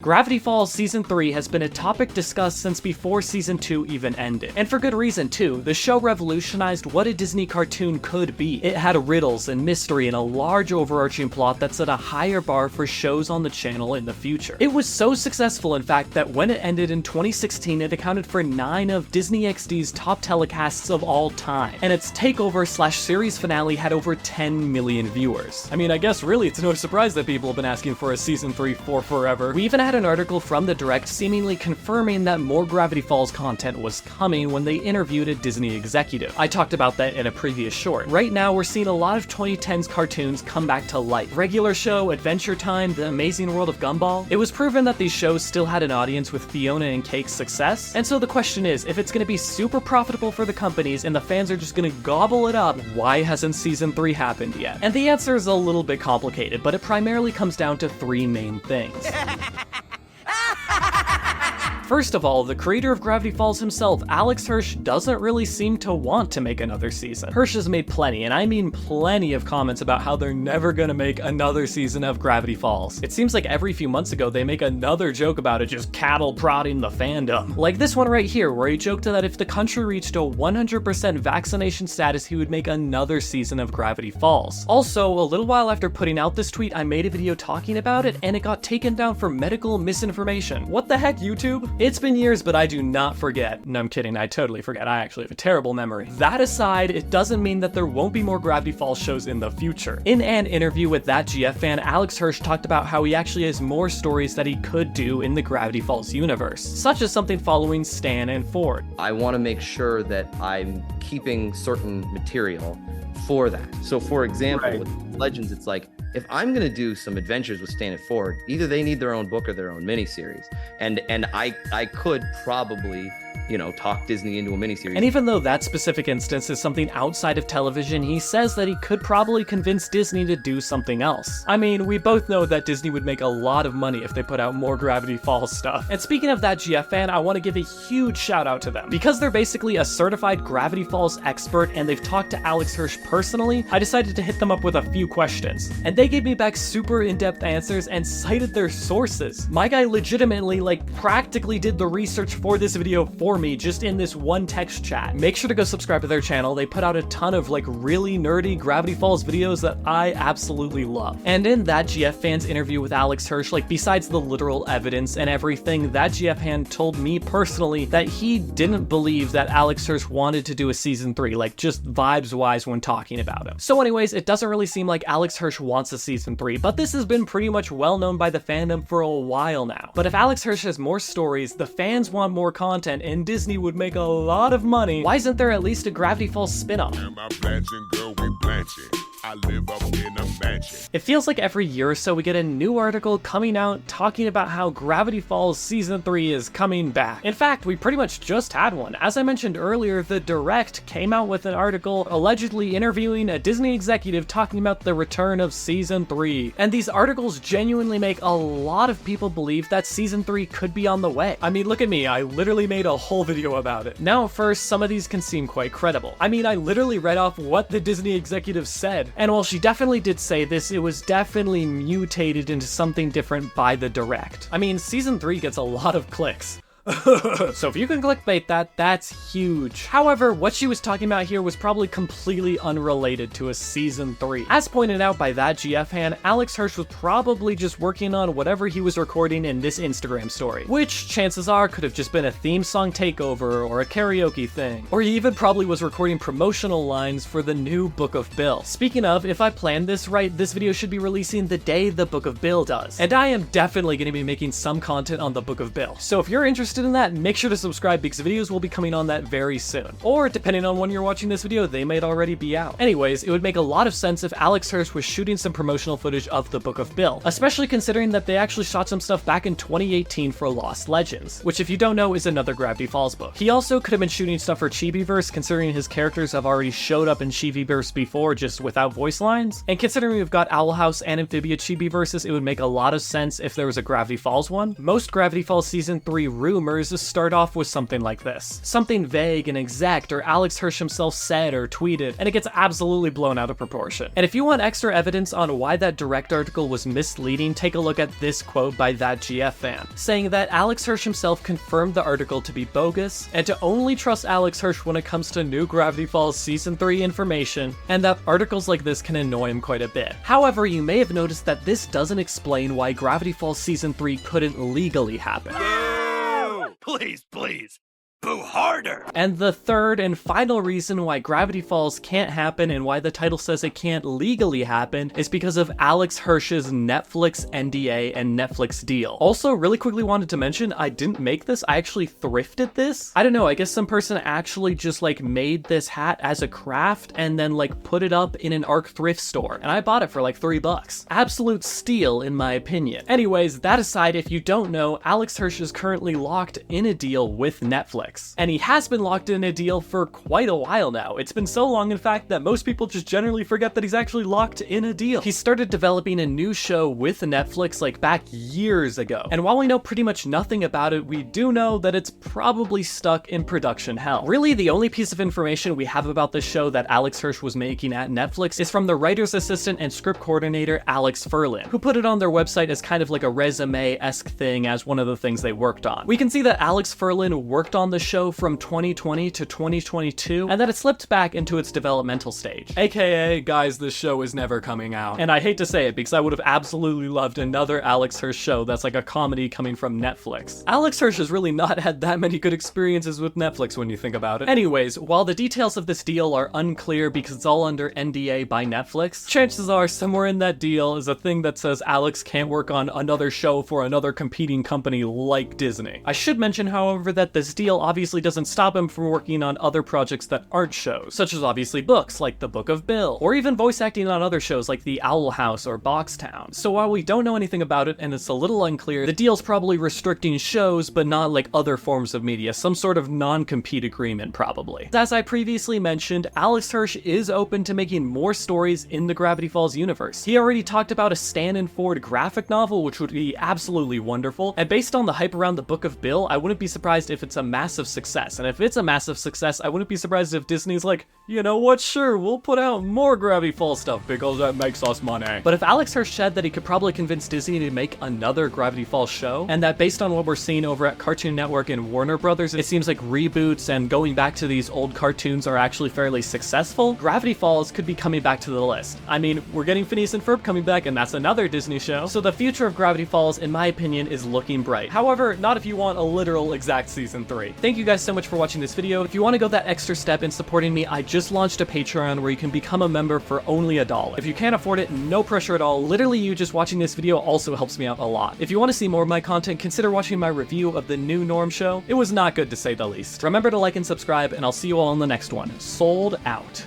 Gravity Falls Season 3 has been a topic discussed since before Season 2 even ended. And for good reason too, the show revolutionized what a Disney cartoon could be. It had riddles and mystery and a large overarching plot that set a higher bar for shows on the channel in the future. It was so successful in fact that when it ended in 2016 it accounted for 9 of Disney XD's top telecasts of all time. And its takeover/series finale had over 10 million viewers. I mean, I guess really it's no surprise that people have been asking for a Season 3 for forever. We even had an article from the Direct seemingly confirming that more Gravity Falls content was coming when they interviewed a Disney executive. I talked about that in a previous short. Right now we're seeing a lot of 2010s cartoons come back to life. Regular Show, Adventure Time, The Amazing World of Gumball. It was proven that these shows still had an audience with Fiona and Cake's success, and so the question is, if it's going to be super profitable for the companies and the fans are just going to gobble it up, why hasn't Season 3 happened yet? And the answer is a little bit complicated, but it primarily comes down to 3 main things. First of all, the creator of Gravity Falls himself, Alex Hirsch, doesn't really seem to want to make another season. Hirsch has made plenty, and I mean plenty of comments about how they're never gonna make another season of Gravity Falls. It seems like every few months ago they make another joke about it, just cattle prodding the fandom. Like this one right here, where he joked that if the country reached a 100% vaccination status, he would make another season of Gravity Falls. Also, a little while after putting out this tweet, I made a video talking about it, and it got taken down for medical misinformation. What the heck, YouTube? It's been years, but I do not forget. No, I'm kidding, I totally forget. I actually have a terrible memory. That aside, it doesn't mean that there won't be more Gravity Falls shows in the future. In an interview with That GF Fan, Alex Hirsch talked about how he actually has more stories that he could do in the Gravity Falls universe, such as something following Stan and Ford. I want to make sure that I'm keeping certain material for that. So for example, with Legends, it's like, if I'm going to do some adventures with Stan and Ford, either they need their own book or their own miniseries. And I could probably, you know, talk Disney into a miniseries. And even though that specific instance is something outside of television, he says that he could probably convince Disney to do something else. I mean, we both know that Disney would make a lot of money if they put out more Gravity Falls stuff. And speaking of That GF Fan, I want to give a huge shout out to them. Because they're basically a certified Gravity Falls expert and they've talked to Alex Hirsch personally, I decided to hit them up with a few questions. And they gave me back super in-depth answers and cited their sources. My guy legitimately, like, practically did the research for this video for me just in this one text chat. Make sure to go subscribe to their channel. They put out a ton of like really nerdy Gravity Falls videos that I absolutely love. And in That GF Fan's interview with Alex Hirsch, like besides the literal evidence and everything, That GF Fan told me personally that he didn't believe that Alex Hirsch wanted to do a season 3, like just vibes wise when talking about him. So anyways, it doesn't really seem like Alex Hirsch wants a season 3, but this has been pretty much well known by the fandom for a while now. But if Alex Hirsch has more stories, the fans want more content, and Disney would make a lot of money, why isn't there at least a Gravity Falls spin-off? I live up in a mansion. It feels like every year or so we get a new article coming out talking about how Gravity Falls Season 3 is coming back. In fact, we pretty much just had one. As I mentioned earlier, the Direct came out with an article allegedly interviewing a Disney executive talking about the return of Season 3. And these articles genuinely make a lot of people believe that Season 3 could be on the way. I mean, look at me, I literally made a whole video about it. Now, first, some of these can seem quite credible. I mean, I literally read off what the Disney executive said. And while she definitely did say this, it was definitely mutated into something different by the Direct. I mean, Season 3 gets a lot of clicks. So if you can clickbait that, that's huge. However, what she was talking about here was probably completely unrelated to a Season 3. As pointed out by That GF Fan, Alex Hirsch was probably just working on whatever he was recording in this Instagram story, which chances are could have just been a theme song takeover or a karaoke thing. Or he even probably was recording promotional lines for the new Book of Bill. Speaking of, if I planned this right, this video should be releasing the day the Book of Bill does. And I am definitely going to be making some content on the Book of Bill. So if you're interested in that, make sure to subscribe because videos will be coming on that very soon. Or depending on when you're watching this video, they might already be out. Anyways, it would make a lot of sense if Alex Hirsch was shooting some promotional footage of the Book of Bill, especially considering that they actually shot some stuff back in 2018 for Lost Legends, which if you don't know is another Gravity Falls book. He also could have been shooting stuff for Chibiverse, considering his characters have already showed up in Chibiverse before just without voice lines. And considering we've got Owl House and Amphibia Chibiverses, it would make a lot of sense if there was a Gravity Falls one. Most Gravity Falls Season 3 rumors rumors start off with something like this. Something vague and exact, or Alex Hirsch himself said or tweeted, and it gets absolutely blown out of proportion. And if you want extra evidence on why that direct article was misleading, take a look at this quote by that GF fan, saying that Alex Hirsch himself confirmed the article to be bogus, and to only trust Alex Hirsch when it comes to new Gravity Falls Season 3 information, and that articles like this can annoy him quite a bit. However, you may have noticed that this doesn't explain why Gravity Falls Season 3 couldn't legally happen. Boo! Please. Boo harder! And the third and final reason why Gravity Falls can't happen and why the title says it can't legally happen is because of Alex Hirsch's Netflix NDA and Netflix deal. Also, really quickly wanted to mention, I didn't make this, I actually thrifted this. I don't know, I guess some person actually just like made this hat as a craft and then like put it up in an ARC thrift store, and I bought it for like $3. Absolute steal in my opinion. Anyways, that aside, if you don't know, Alex Hirsch is currently locked in a deal with Netflix. And he has been locked in a deal for quite a while now. It's been so long, in fact, that most people just generally forget that he's actually locked in a deal. He started developing a new show with Netflix like back years ago. And while we know pretty much nothing about it, we do know that it's probably stuck in production hell. Really, the only piece of information we have about this show that Alex Hirsch was making at Netflix is from the writer's assistant and script coordinator Alex Ferlin, who put it on their website as kind of like a resume-esque thing as one of the things they worked on. We can see that Alex Ferlin worked on the show from 2020 to 2022, and that it slipped back into its developmental stage. AKA, guys, this show is never coming out. And I hate to say it because I would have absolutely loved another Alex Hirsch show that's like a comedy coming from Netflix. Alex Hirsch has really not had that many good experiences with Netflix when you think about it. Anyways, while the details of this deal are unclear because it's all under NDA by Netflix, chances are somewhere in that deal is a thing that says Alex can't work on another show for another competing company like Disney. I should mention, however, that this deal obviously doesn't stop him from working on other projects that aren't shows, such as obviously books like The Book of Bill, or even voice acting on other shows like The Owl House or Boxtown. So while we don't know anything about it and it's a little unclear, the deal's probably restricting shows but not like other forms of media, some sort of non-compete agreement probably. As I previously mentioned, Alex Hirsch is open to making more stories in the Gravity Falls universe. He already talked about a Stan and Ford graphic novel, which would be absolutely wonderful, and based on the hype around The Book of Bill, I wouldn't be surprised if it's a massive success. And if it's a massive success, I wouldn't be surprised if Disney's like, you know what, sure, we'll put out more Gravity Falls stuff because that makes us money. But if Alex Hirsch said that he could probably convince Disney to make another Gravity Falls show, and that based on what we're seeing over at Cartoon Network and Warner Brothers, it seems like reboots and going back to these old cartoons are actually fairly successful, Gravity Falls could be coming back to the list. I mean, we're getting Phineas and Ferb coming back, and that's another Disney show, so the future of Gravity Falls, in my opinion, is looking bright. However, not if you want a literal exact Season 3. Thank you guys so much for watching this video. If you want to go that extra step in supporting me, I just launched a Patreon where you can become a member for only $1. If you can't afford it, no pressure at all. Literally, you just watching this video also helps me out a lot. If you want to see more of my content, consider watching my review of the new Norm show. It was not good to say the least. Remember to like and subscribe, and I'll see you all in the next one. Sold out.